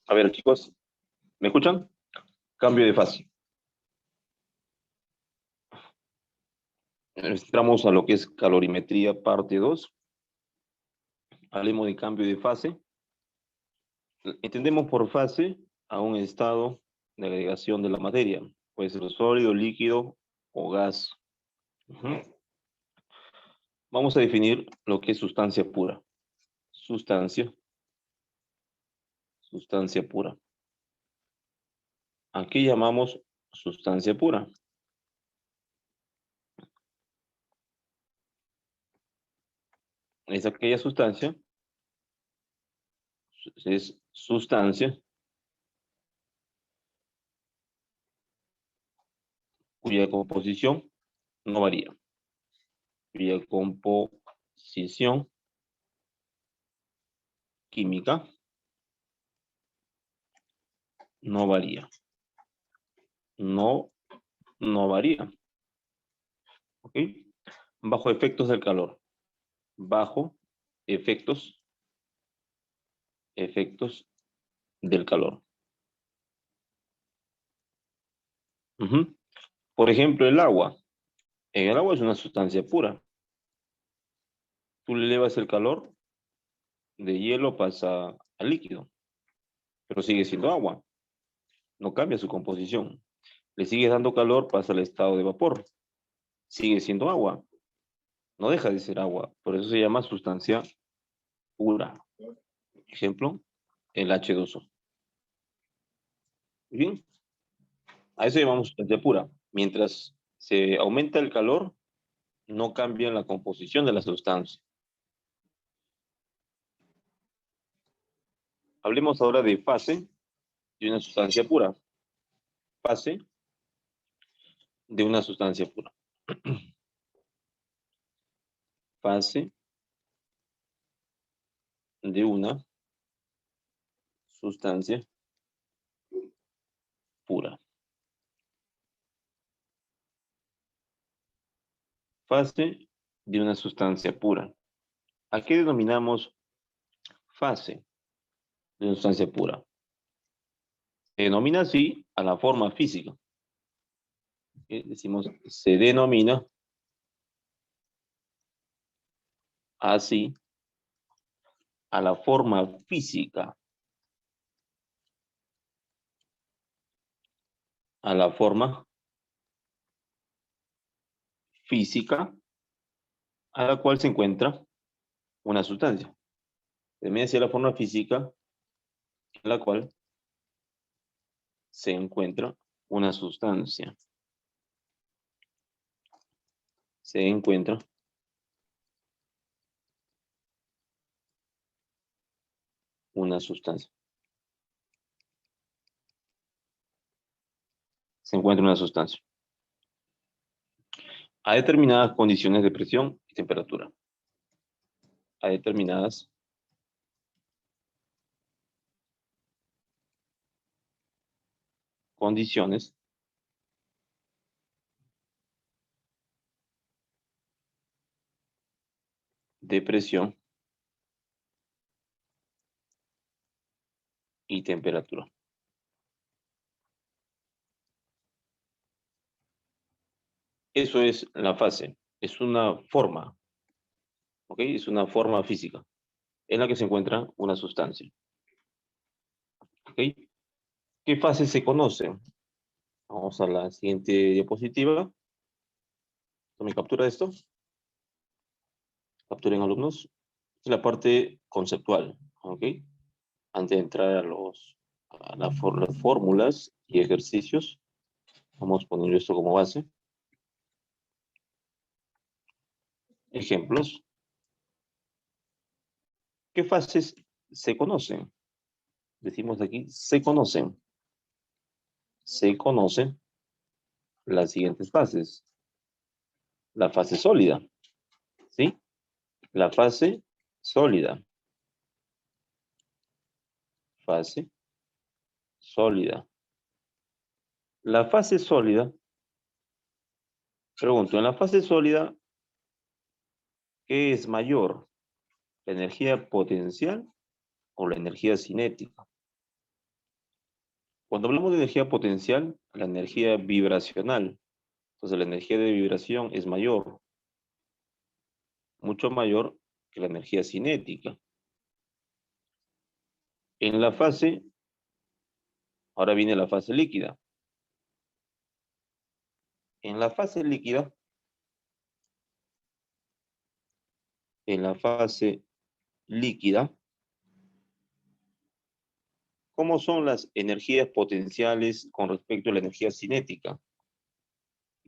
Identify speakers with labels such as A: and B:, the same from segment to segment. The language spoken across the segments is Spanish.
A: A ver, chicos, ¿me escuchan? Cambio de fase. Entramos a lo que es calorimetría parte 2. Hablemos de cambio de fase. Entendemos por fase a un estado de agregación de la materia. Puede ser sólido, líquido o gas. Vamos a definir lo que es sustancia pura. Sustancia pura. ¿A qué llamamos sustancia pura? Es aquella sustancia, es sustancia cuya composición no varía. Cuya composición química no varía. No varía. ¿Ok? Bajo efectos del calor. Bajo efectos del calor. Por ejemplo, el agua. El agua es una sustancia pura. Tú le elevas el calor, de hielo pasa a líquido, pero sigue siendo agua. No cambia su composición. Le sigues dando calor, pasa al estado de vapor. Sigue siendo agua. No deja de ser agua. Por eso se llama sustancia pura. Ejemplo, el H2O. Bien, a eso llamamos sustancia pura. Mientras se aumenta el calor, no cambia la composición de la sustancia. Hablemos ahora de fase de una sustancia pura. Fase de una sustancia pura. Fase de una sustancia pura. Fase de una sustancia pura. ¿A qué denominamos fase de una sustancia pura? Se denomina así a la forma física. Decimos, se denomina así a la forma física. A la forma física a la cual se encuentra una sustancia. Denomina así a la forma física en la cual se encuentra una sustancia. Se encuentra una sustancia. Se encuentra una sustancia. A determinadas condiciones de presión y temperatura. A determinadas condiciones de presión y temperatura. Eso es la fase. Es una forma. ¿Ok? Es una forma física en la que se encuentra una sustancia. ¿Ok? ¿Qué fase se conoce? Vamos a la siguiente diapositiva. Tomen captura de esto. Capturen, alumnos. Es la parte conceptual. ¿Ok? Antes de entrar a las fórmulas y ejercicios, vamos poniendo esto como base. Ejemplos. ¿Qué fases se conocen? Decimos aquí, se conocen. Se conocen las siguientes fases. La fase sólida, ¿sí? La fase sólida. Fase sólida. La fase sólida, pregunto, en la fase sólida, ¿qué es mayor? ¿La energía potencial o la energía cinética? Cuando hablamos de energía potencial, la energía vibracional, entonces la energía de vibración es mayor, mucho mayor que la energía cinética. En la fase, ahora viene la fase líquida. En la fase líquida, en la fase líquida, ¿cómo son las energías potenciales con respecto a la energía cinética?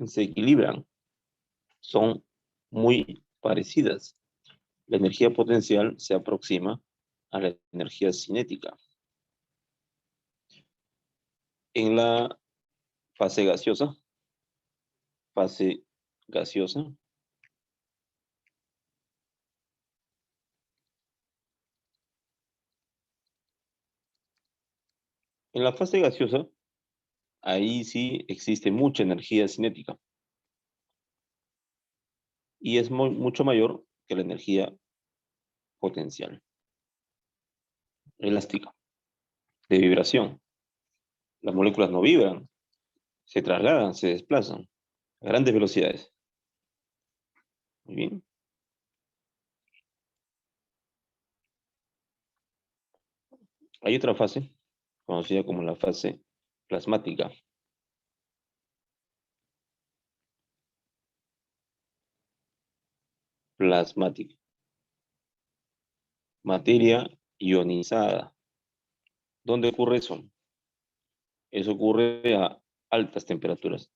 A: Se equilibran, son muy parecidas. La energía potencial se aproxima a la energía cinética. En la fase gaseosa, fase gaseosa, en la fase gaseosa, ahí sí existe mucha energía cinética y es mucho mayor que la energía potencial, elástica, de vibración. Las moléculas no vibran, se trasladan, se desplazan a grandes velocidades. Muy bien. Hay otra fase, conocida como la fase plasmática. Plasmática. Materia ionizada. ¿Dónde ocurre eso? Eso ocurre a altas temperaturas.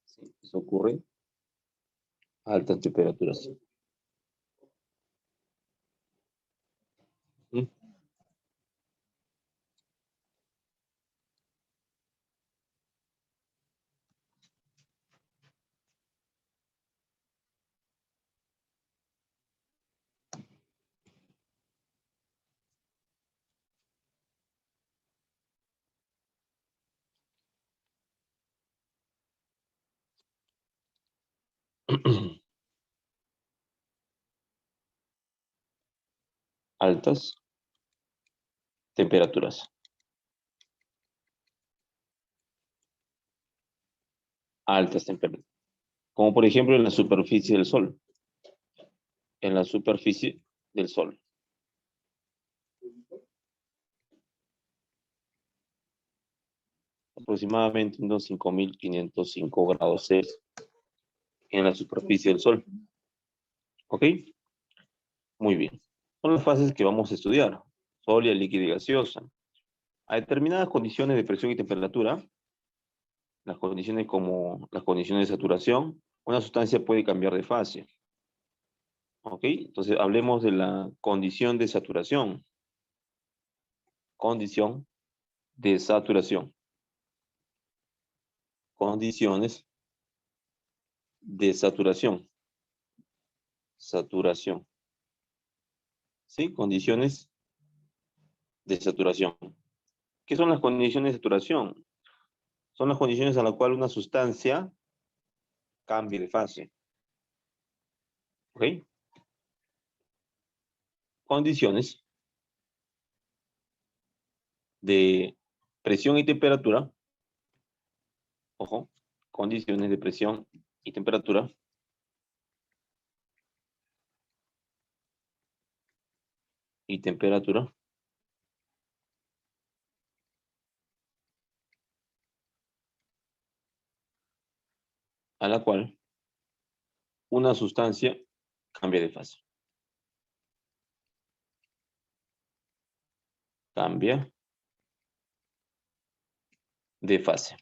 A: Sí, eso ocurre a altas temperaturas. ¿Mm? Altas temperaturas. Altas temperaturas. Como por ejemplo en la superficie del Sol. En la superficie del Sol. Aproximadamente unos 5.505 grados Celsius en la superficie del Sol. ¿Ok? Muy bien. Son las fases que vamos a estudiar. Sólida, líquida y gaseosa. A determinadas condiciones de presión y temperatura, las condiciones como las condiciones de saturación, una sustancia puede cambiar de fase. ¿Ok? Entonces hablemos de la condición de saturación. Condición de saturación. Condiciones de saturación. Saturación. ¿Sí? Condiciones de saturación. ¿Qué son las condiciones de saturación? Son las condiciones a las cuales una sustancia cambie de fase. ¿Ok? Condiciones de presión y temperatura. Ojo, condiciones de presión y temperatura. Y temperatura. A la cual una sustancia cambia de fase. Cambia de fase.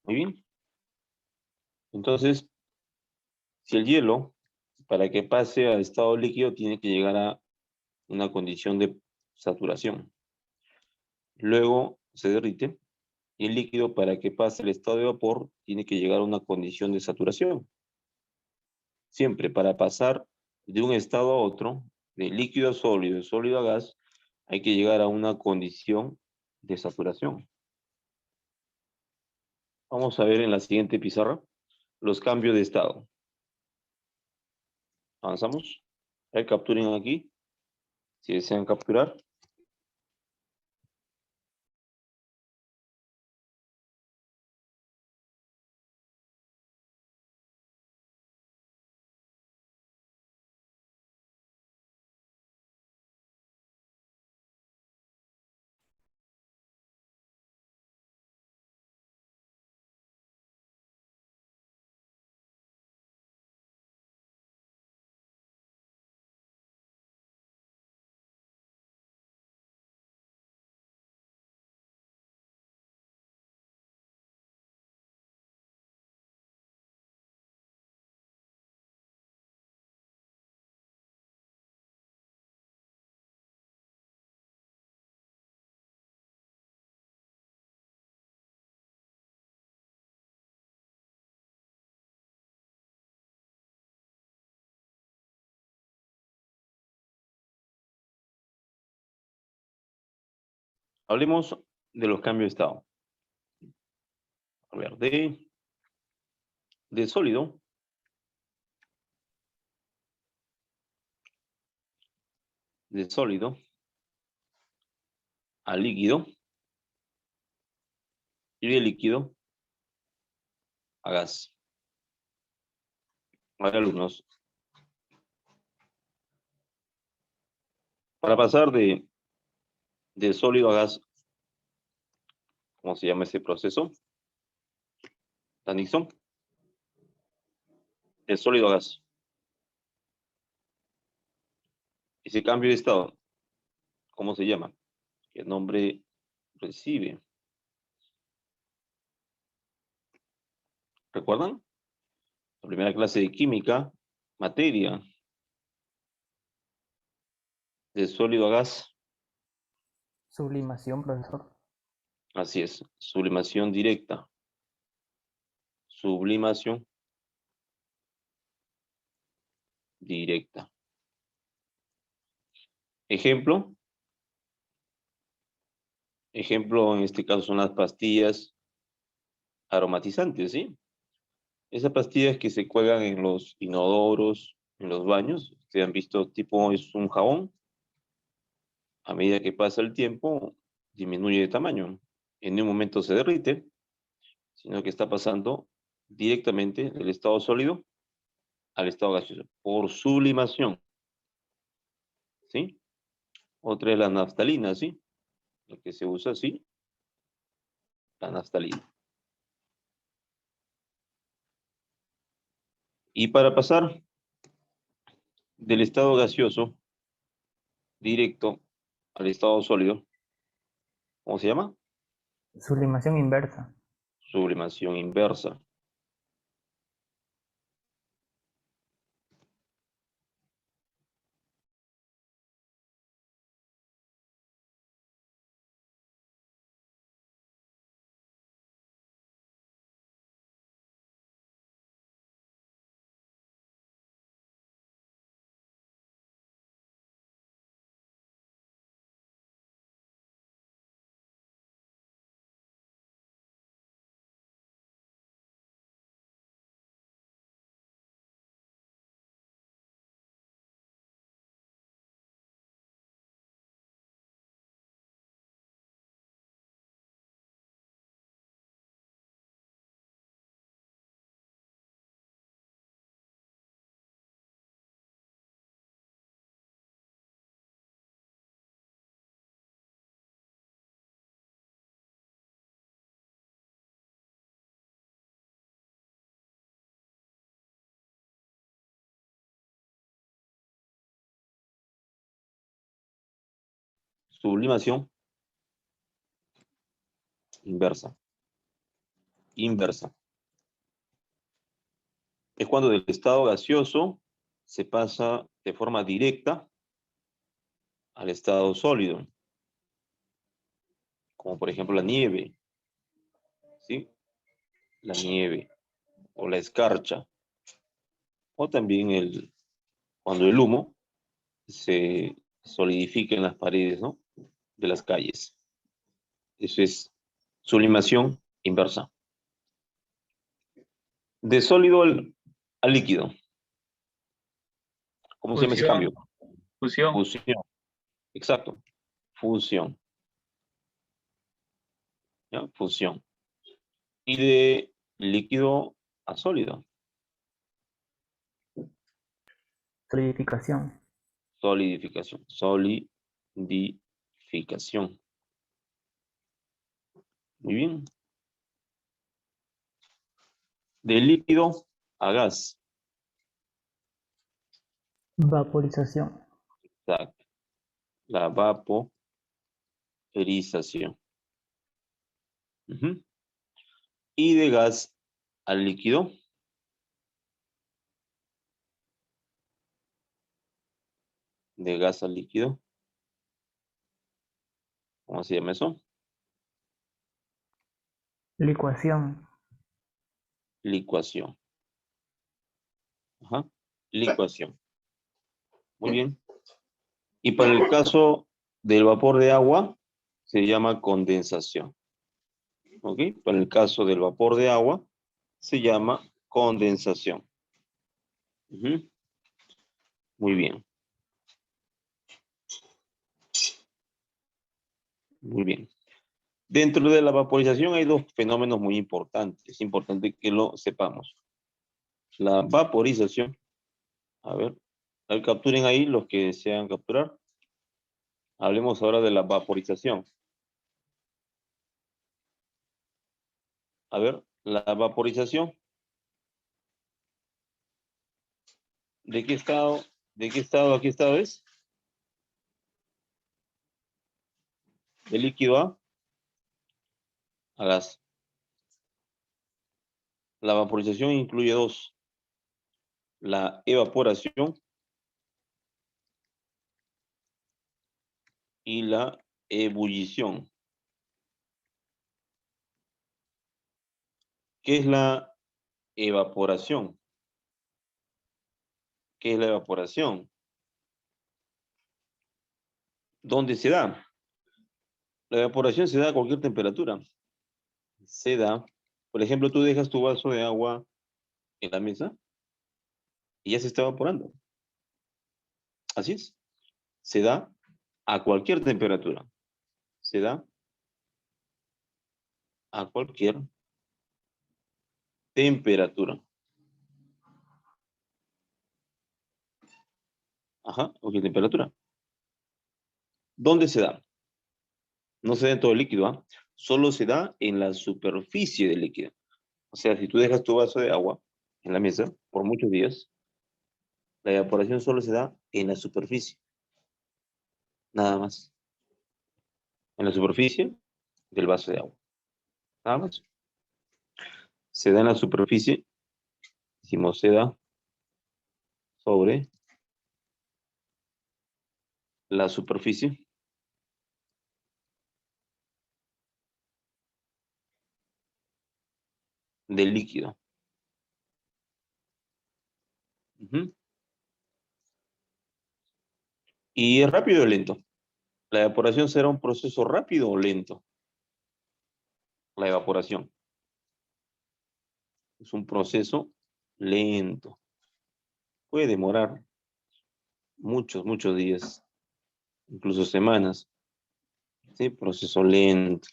A: Muy bien. Entonces, si el hielo, para que pase a estado líquido, tiene que llegar a una condición de saturación. Luego se derrite y el líquido, para que pase al estado de vapor, tiene que llegar a una condición de saturación. Siempre para pasar de un estado a otro, de líquido a sólido, de sólido a gas, hay que llegar a una condición de saturación. Vamos a ver en la siguiente pizarra los cambios de estado. Avanzamos. Capturen aquí, si desean capturar. Hablemos de los cambios de estado. A ver, de sólido a líquido y de líquido a gas. A ver, alumnos, para pasar de sólido a gas, ¿cómo se llama ese proceso? Nixon, de sólido a gas. Ese cambio de estado, ¿cómo se llama? ¿Qué nombre recibe? ¿Recuerdan? La primera clase de química, materia, de sólido a gas.
B: Sublimación, profesor.
A: Así es, sublimación directa. Sublimación directa. Ejemplo en este caso son las pastillas aromatizantes, ¿sí? Esas pastillas que se cuelgan en los inodoros, en los baños, ustedes han visto, tipo es un jabón, a medida que pasa el tiempo, disminuye de tamaño. En un momento se derrite, sino que está pasando directamente del estado sólido al estado gaseoso, por sublimación, ¿sí? Otra es la naftalina, ¿sí? La que se usa, ¿sí? La naftalina. Y para pasar del estado gaseoso directo al estado sólido, ¿cómo se llama?
B: Sublimación inversa.
A: Sublimación inversa. Sublimación inversa. Inversa. Es cuando del estado gaseoso se pasa de forma directa al estado sólido, como por ejemplo la nieve, ¿sí? La nieve o la escarcha, o también cuando el humo se solidifica en las paredes, ¿no? De las calles. Eso es sublimación inversa. De sólido al líquido. ¿Cómo se llama ese cambio?
C: Fusión.
A: Fusión. Exacto. Fusión. ¿Ya? Fusión. Y de líquido a sólido.
B: Solidificación.
A: Solidificación. Solidificación. Muy bien. De líquido a gas.
B: Vaporización.
A: Exacto. La vaporización. Ujú. Y de gas al líquido. De gas al líquido. ¿Cómo se llama eso?
B: Licuación.
A: Licuación. Ajá. Licuación. Muy bien. Y para el caso del vapor de agua, se llama condensación. ¿Ok? Para el caso del vapor de agua, se llama condensación. Ujú. Muy bien. Muy bien. Dentro de la vaporización hay dos fenómenos muy importantes. Es importante que lo sepamos. La vaporización. A ver, capturen ahí los que desean capturar. Hablemos ahora de la vaporización. A ver, la vaporización. ¿De qué estado? ¿De qué estado a qué estado es? De líquido a gas. La vaporización incluye dos. La evaporación y la ebullición. ¿Qué es la evaporación? ¿Qué es la evaporación? ¿Dónde se da? La evaporación se da a cualquier temperatura. Se da, por ejemplo, tú dejas tu vaso de agua en la mesa y ya se está evaporando. Así es. Se da a cualquier temperatura. Se da a cualquier temperatura. Ajá, cualquier temperatura. ¿Dónde se da? No se da en todo el líquido, ¿ah? Solo se da en la superficie del líquido. O sea, si tú dejas tu vaso de agua en la mesa por muchos días, la evaporación solo se da en la superficie. Nada más. En la superficie del vaso de agua. Nada más. Se da en la superficie, decimos se da sobre la superficie del líquido. Ujú. Y es rápido o lento. La evaporación será un proceso rápido o lento. La evaporación es un proceso lento. Puede demorar muchos días, incluso semanas. ¿Sí? Proceso lento.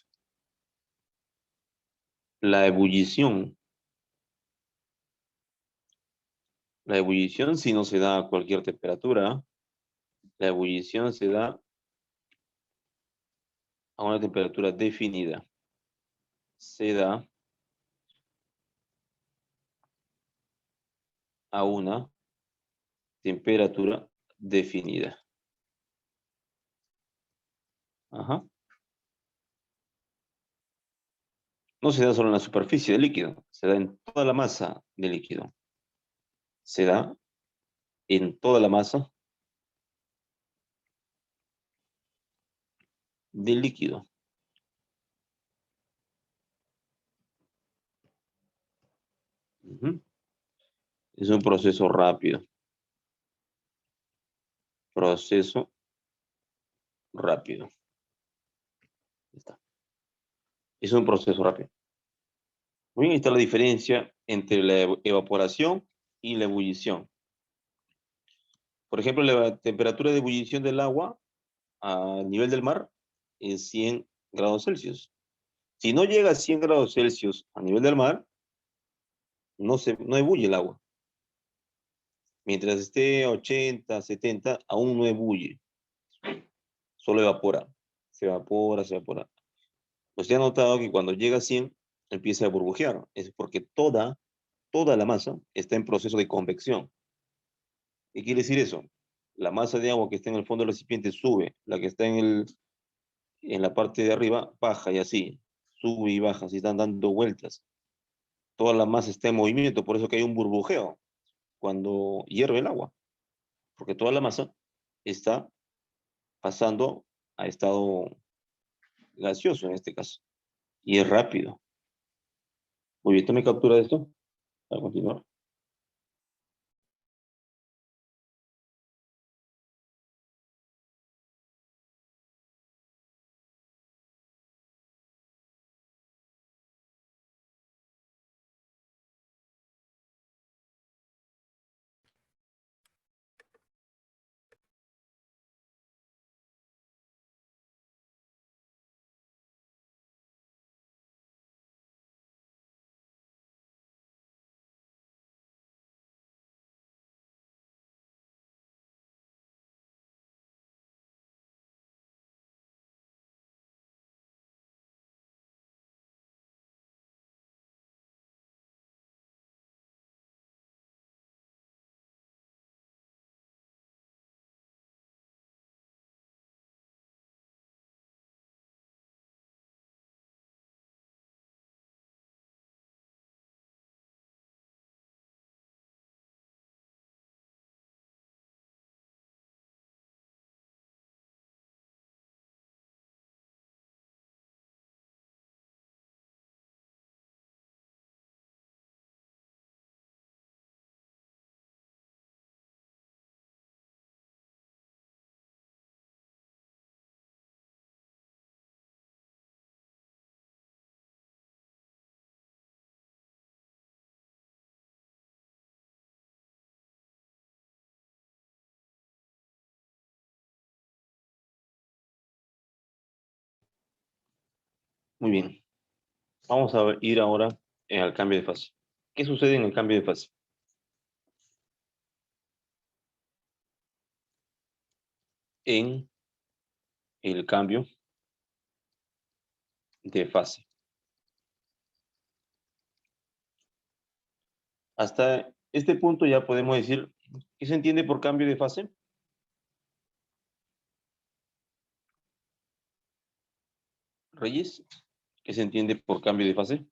A: La ebullición. La ebullición si no se da a cualquier temperatura. La ebullición se da a una temperatura definida. Se da a una temperatura definida. Ajá. No se da solo en la superficie del líquido, se da en toda la masa del líquido. Se da en toda la masa del líquido. Ujú. Es un proceso rápido. Proceso rápido. Ahí está. Es un proceso rápido. Muy bien, ahí está la diferencia entre la evaporación y la ebullición. Por ejemplo, la temperatura de ebullición del agua a nivel del mar es 100 grados Celsius. Si no llega a 100 grados Celsius a nivel del mar, no ebulle el agua. Mientras esté a 80, 70, aún no ebulle. Solo evapora. Se evapora, se evapora. Usted ha notado que cuando llega a 100, empieza a burbujear. Es porque toda la masa está en proceso de convección. ¿Qué quiere decir eso? La masa de agua que está en el fondo del recipiente sube. La que está en la parte de arriba baja y así. Sube y baja, así están dando vueltas. Toda la masa está en movimiento, por eso que hay un burbujeo cuando hierve el agua. Porque toda la masa está pasando a estado gaseoso en este caso. Y es rápido. Muy bien, tome captura de esto para continuar. Muy bien. Vamos a ir ahora al cambio de fase. ¿Qué sucede en el cambio de fase? En el cambio de fase. Hasta este punto ya podemos decir, ¿qué se entiende por cambio de fase? Reyes, ¿qué se entiende por cambio de fase?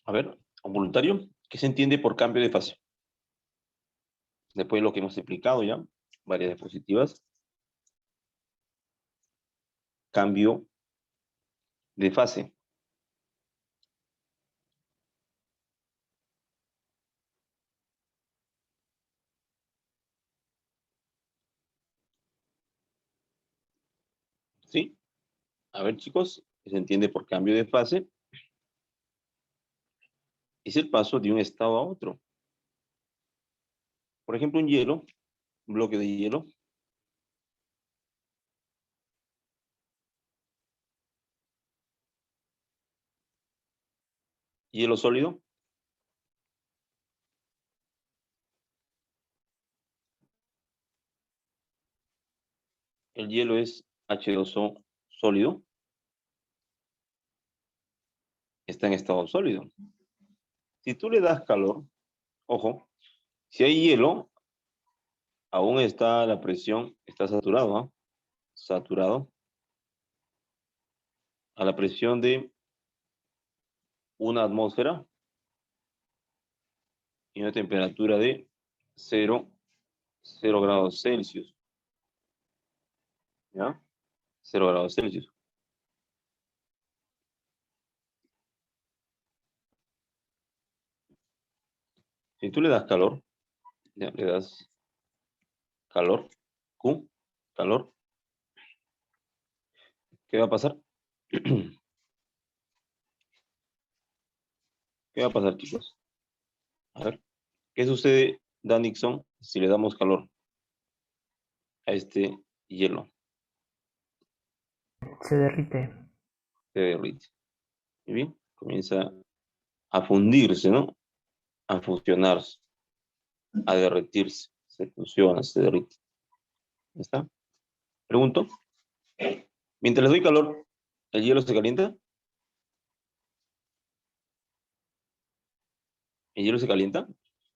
A: A ver, voluntario, ¿qué se entiende por cambio de fase? Después de lo que hemos explicado ya, varias diapositivas. Cambio de fase. ¿Sí? A ver, chicos, ¿qué se entiende por cambio de fase? Es el paso de un estado a otro. Por ejemplo, un hielo, un bloque de hielo. Hielo sólido. El hielo es H2O sólido. Está en estado sólido. Si tú le das calor, ojo, si hay hielo, aún está la presión, está saturado, ¿no? Saturado a la presión de una atmósfera y una temperatura de 0 grados Celsius. ¿Ya? 0 grados Celsius. Si tú le das calor, ya, le das calor, Q, calor, ¿qué va a pasar? ¿Qué va a pasar, chicos? A ver, ¿qué sucede, Dan Nixon, si le damos calor a este hielo?
B: Se derrite.
A: Se derrite. Muy bien, comienza a fundirse, ¿no? A fusionarse, a derretirse. Se fusiona, se derrite. ¿Ya está? Pregunto. Mientras le doy calor, ¿el hielo se calienta? ¿El hielo se calienta,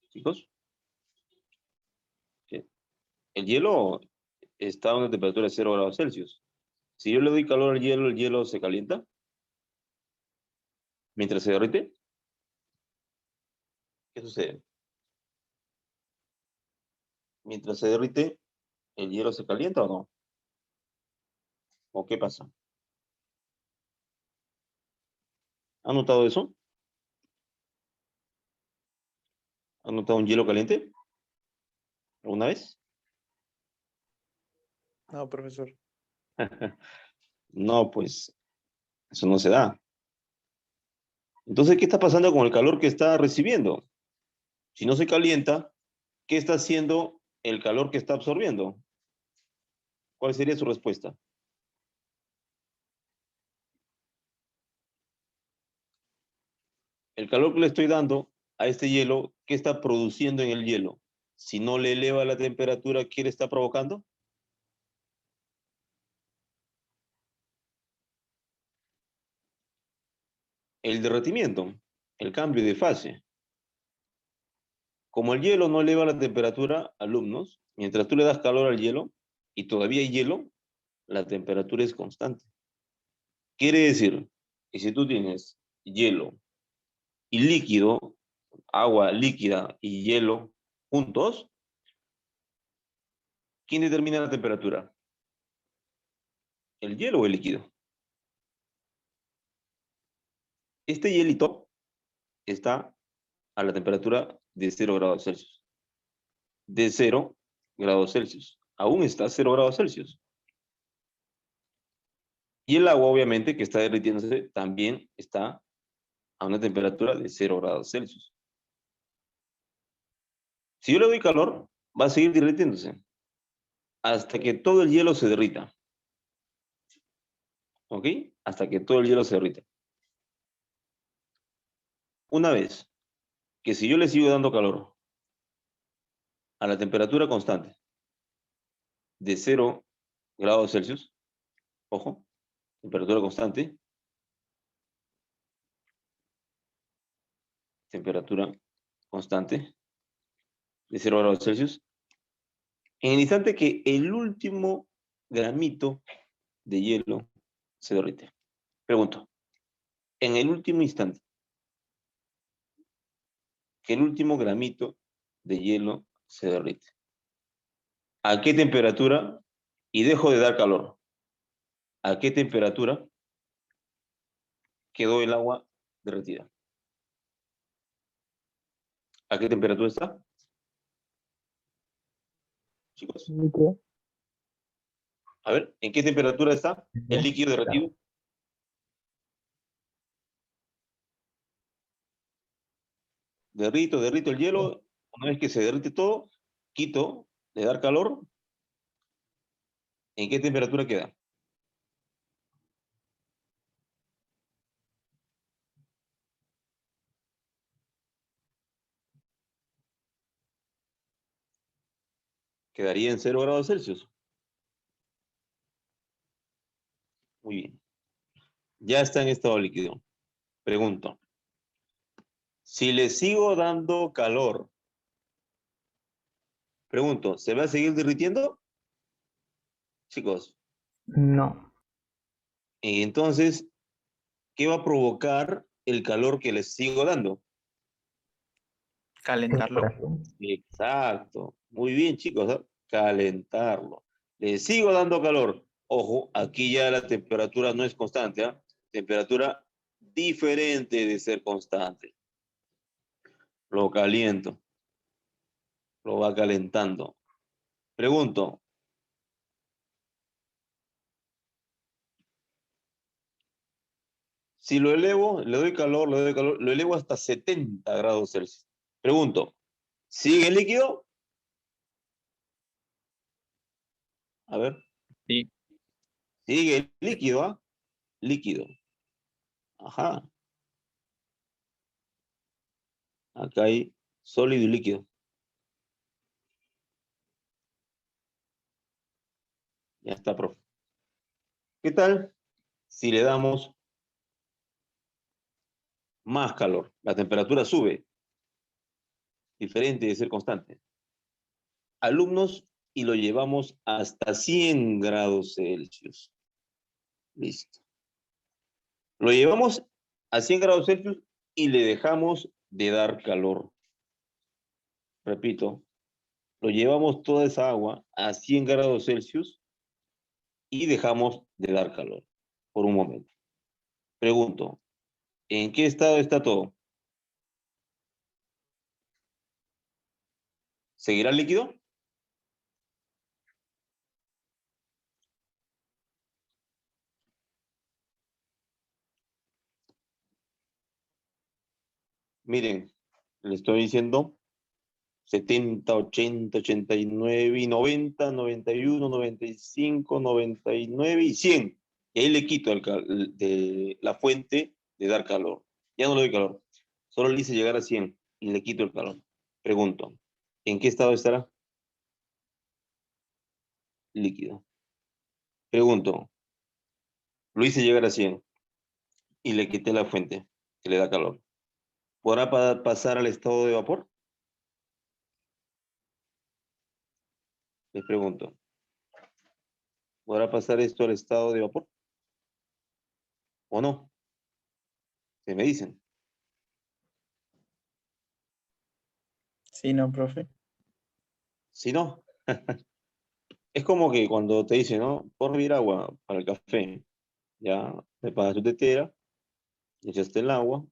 A: chicos? Sí. El hielo está a una temperatura de 0 grados Celsius. Si yo le doy calor al hielo, ¿el hielo se calienta mientras se derrite? ¿Qué sucede? Mientras se derrite, ¿el hielo se calienta o no? ¿O qué pasa? ¿Han notado eso? ¿Han notado un hielo caliente alguna vez?
C: No, profesor.
A: No, pues eso no se da. Entonces, ¿qué está pasando con el calor que está recibiendo? Si no se calienta, ¿qué está haciendo el calor que está absorbiendo? ¿Cuál sería su respuesta? El calor que le estoy dando a este hielo, ¿qué está produciendo en el hielo? Si no le eleva la temperatura, ¿qué le está provocando? El derretimiento, el cambio de fase. Como el hielo no eleva la temperatura, alumnos, mientras tú le das calor al hielo y todavía hay hielo, la temperatura es constante. Quiere decir que si tú tienes hielo y líquido, agua líquida y hielo juntos, ¿quién determina la temperatura? ¿El hielo o el líquido? Este hielito está a la temperatura de 0 grados Celsius. De 0 grados Celsius. Aún está a 0 grados Celsius. Y el agua, obviamente, que está derritiéndose, también está a una temperatura de 0 grados Celsius. Si yo le doy calor, va a seguir derritiéndose hasta que todo el hielo se derrita. ¿Ok? Hasta que todo el hielo se derrita. Una vez que si yo le sigo dando calor a la temperatura constante de 0 grados Celsius, ojo, temperatura constante, temperatura constante de 0 grados Celsius, en el instante que el último gramito de hielo se derrite. Pregunto, en el último instante, que el último gramito de hielo se derrite. ¿A qué temperatura? Y dejo de dar calor. ¿A qué temperatura quedó el agua derretida? ¿A qué temperatura está? Chicos,
B: Líquido.
A: a ver, ¿en qué temperatura está el líquido derretido? Derrito el hielo. Una vez que se derrite todo, quito de dar calor. ¿En qué temperatura queda? Quedaría en 0 grados Celsius. Muy bien. Ya está en estado líquido. Pregunto, si le sigo dando calor, pregunto, ¿se va a seguir derritiendo? Chicos,
B: No.
A: y entonces, ¿qué va a provocar el calor que les sigo dando?
C: Calentarlo.
B: Evaporación.
A: Exacto. Muy bien, chicos, ¿eh? Calentarlo. Le sigo dando calor. Ojo, aquí ya la temperatura no es constante, ¿eh? Temperatura diferente de ser constante. Lo caliento. Lo va calentando. Pregunto, si lo elevo, le doy calor, lo elevo hasta 70 grados Celsius. Pregunto, ¿sigue líquido? A ver,
C: Sí.
A: sigue líquido, ¿ah? Líquido. Ajá. Acá hay sólido y líquido. Ya está, profe. ¿Qué tal si le damos más calor? La temperatura sube, diferente de ser constante. Alumnos, y lo llevamos hasta 100 grados Celsius. Listo. Lo llevamos a 100 grados Celsius y le dejamos de dar calor. Repito, lo llevamos toda esa agua a 100 grados Celsius y dejamos de dar calor por un momento. Pregunto, ¿en qué estado está todo? ¿Seguirá líquido? Miren, le estoy diciendo 70, 80, 89 y 90, 91, 95, 99 y 100. Y ahí le quito de la fuente de dar calor. Ya no le doy calor. Solo le hice llegar a 100 y le quito el calor. Pregunto, ¿en qué estado estará? Líquido. Pregunto, lo hice llegar a 100 y le quité la fuente que le da calor. ¿Podrá pasar al estado de vapor? Les pregunto, ¿podrá pasar esto al estado de vapor? ¿O no? Se me dicen.
C: Sí, no, profe.
A: Si no, es como que cuando te dicen, ¿no? Por hervir agua para el café, ya preparas tu tetera, echaste el agua,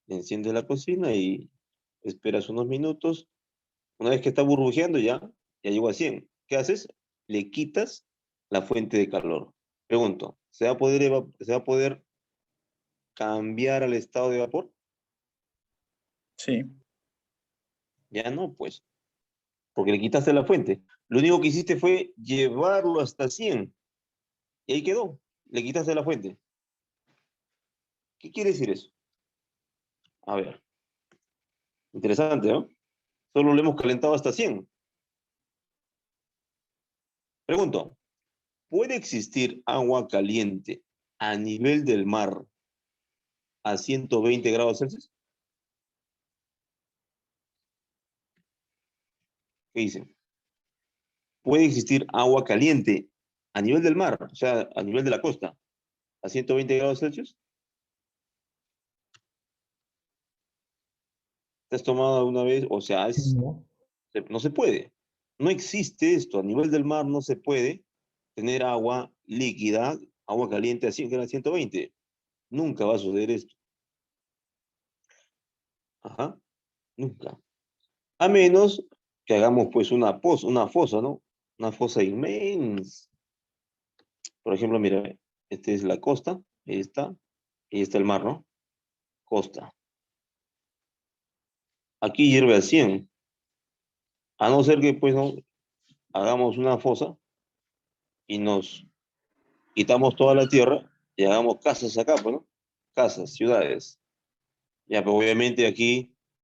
A: enciendes la cocina y esperas unos minutos. Una vez que está burbujeando ya llegó a 100. ¿Qué haces? Le quitas la fuente de calor. Pregunto, se va a poder cambiar al estado de vapor?
C: Sí.
A: Ya no, pues, porque le quitaste la fuente. Lo único que hiciste fue llevarlo hasta 100 y ahí quedó. Le quitaste la fuente. ¿Qué quiere decir eso? A ver, interesante, ¿no? Solo lo hemos calentado hasta 100. Pregunto, ¿puede existir agua caliente a nivel del mar a 120 grados Celsius? ¿Qué dicen? ¿Puede existir agua caliente a nivel del mar, o sea, a nivel de la costa, a 120 grados Celsius? ¿Te has tomado alguna vez? O sea,
B: No.
A: no se puede. No existe esto. A nivel del mar no se puede tener agua líquida, agua caliente a 120. Nunca va a suceder esto. Ajá, nunca. A menos que hagamos pues una fosa, ¿no? Una fosa inmensa. Por ejemplo, mira, esta es la costa, ahí está el mar, ¿no? Costa. Aquí hierve a 100. A no ser que pues no hagamos una fosa y nos quitamos toda la tierra y hagamos casas acá, pues, ¿no? Casas, ciudades. Ya, pero obviamente aquí